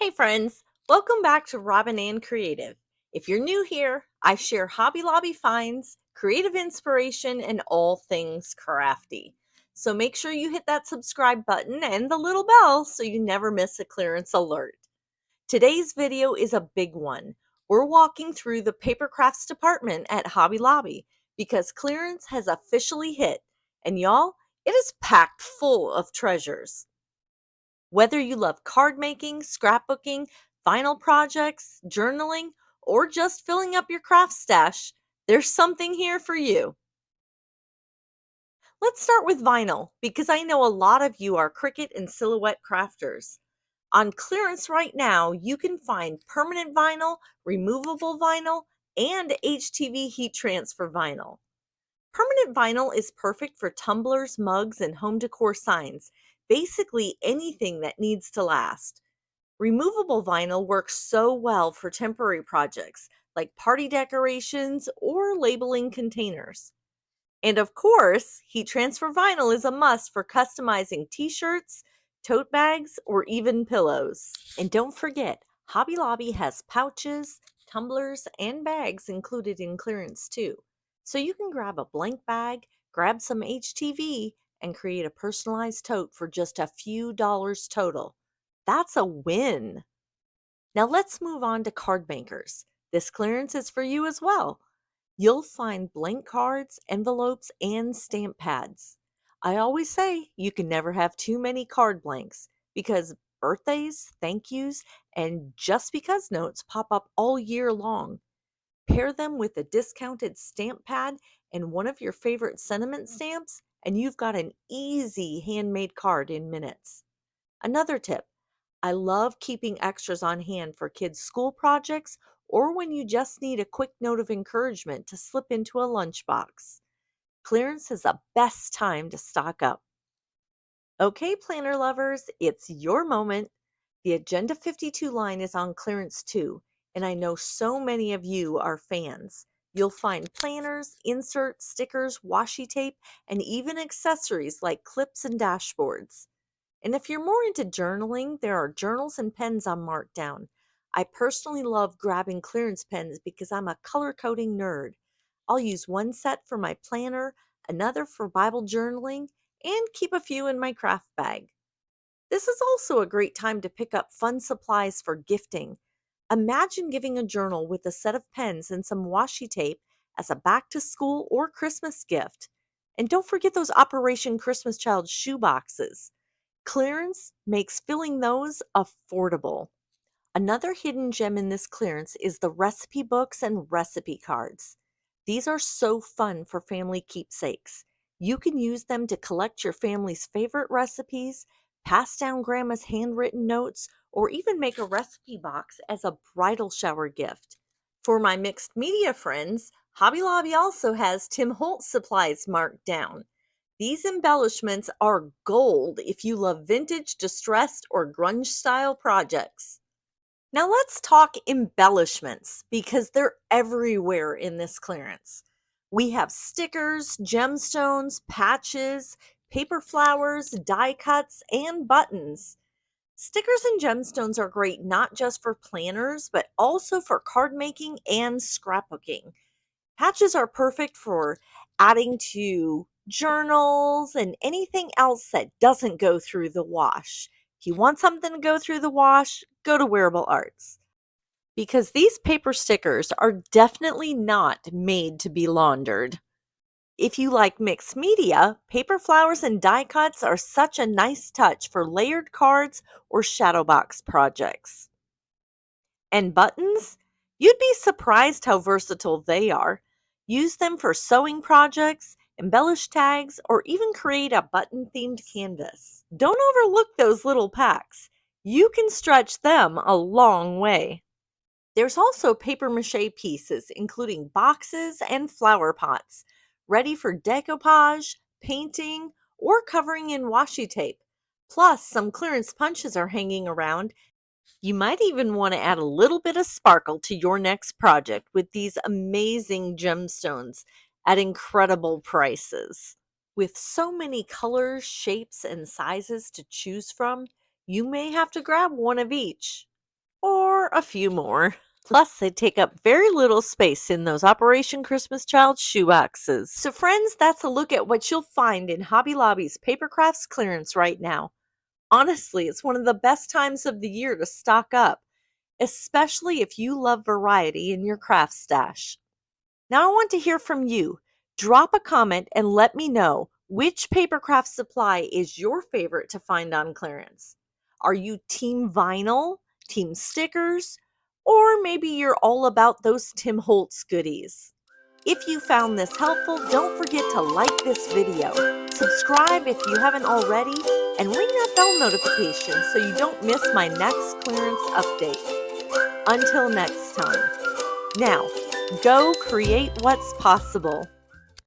Hey friends, welcome back to Robyn and Creative. If you're new here, I share Hobby Lobby finds, creative inspiration, and all things crafty. So make sure you hit that subscribe button and the little bell so you never miss a clearance alert. Today's video is a big one. We're walking through the Papercrafts department at Hobby Lobby because clearance has officially hit, and y'all, it is packed full of treasures. Whether you love card making, scrapbooking, vinyl projects, journaling, or just filling up your craft stash, there's something here for you. Let's start with vinyl because I know a lot of you are Cricut and silhouette crafters. On clearance right now, you can find permanent vinyl, removable vinyl, and HTV heat transfer vinyl. Permanent vinyl is perfect for tumblers, mugs, and home decor signs, basically anything that needs to last. Removable vinyl works so well for temporary projects like party decorations or labeling containers. And of course, heat transfer vinyl is a must for customizing t shirts, tote bags, or even pillows. And don't forget, Hobby Lobby has pouches, tumblers, and bags included in clearance too. So you can grab a blank bag, grab some HTV, and create a personalized tote for just a few dollars total. That's a win. Now let's move on to card makers. This clearance is for you as well. You'll find blank cards, envelopes, and stamp pads. I always say you can never have too many card blanks because birthdays, thank yous, and just because notes pop up all year long. Pair them with a discounted stamp pad and one of your favorite sentiment stamps, and you've got an easy handmade card in minutes. Another tip, I love keeping extras on hand for kids' school projects or when you just need a quick note of encouragement to slip into a lunchbox. Clearance is the best time to stock up. Okay, planner lovers, it's your moment. The Agenda 52 line is on clearance too, and I know so many of you are fans. You'll find planners, inserts, stickers, washi tape, and even accessories like clips and dashboards. And if you're more into journaling, there are journals and pens on markdown. I personally love grabbing clearance pens because I'm a color coding nerd. I'll use one set for my planner, another for Bible journaling, and keep a few in my craft bag. This is also a great time to pick up fun supplies for gifting. Imagine giving a journal with a set of pens and some washi tape as a back to school or Christmas gift. And don't forget those Operation Christmas Child shoe boxes. Clearance makes filling those affordable. Another hidden gem in this clearance is the recipe books and recipe cards. These are so fun for family keepsakes. You can use them to collect your family's favorite recipes, pass down grandma's handwritten notes, or even make a recipe box as a bridal shower gift. For my mixed media friends, Hobby Lobby also has Tim Holtz supplies marked down. These embellishments are gold if you love vintage, distressed, or grunge style projects. Now let's talk embellishments because they're everywhere in this clearance. We have stickers, gemstones, patches, paper flowers, die cuts, and buttons. Stickers and gemstones are great not just for planners, but also for card making and scrapbooking. Patches are perfect for adding to journals and anything else that doesn't go through the wash. If you want something to go through the wash, go to Wearable Arts because these paper stickers are definitely not made to be laundered. If you like mixed media, paper flowers and die cuts are such a nice touch for layered cards or shadow box projects. And buttons? You'd be surprised how versatile they are. Use them for sewing projects, embellish tags, or even create a button themed canvas. Don't overlook those little packs. You can stretch them a long way. There's also paper mache pieces, including boxes and flower pots, ready for decoupage, painting, or covering in washi tape. Plus, some clearance punches are hanging around. You might even want to add a little bit of sparkle to your next project with these amazing gemstones at incredible prices. With so many colors, shapes, and sizes to choose from, you may have to grab one of each. or a few more. Plus, they take up very little space in those Operation Christmas Child shoeboxes. So, friends, that's a look at what you'll find in Hobby Lobby's Papercrafts clearance right now. Honestly, it's one of the best times of the year to stock up, especially if you love variety in your craft stash. Now, I want to hear from you. Drop a comment and let me know which Papercraft supply is your favorite to find on clearance. Are you team vinyl, team stickers, or maybe you're all about those Tim Holtz goodies? If you found this helpful, don't forget to like this video, subscribe if you haven't already, and ring that bell notification so you don't miss my next clearance update. Until next time. Now, go create what's possible.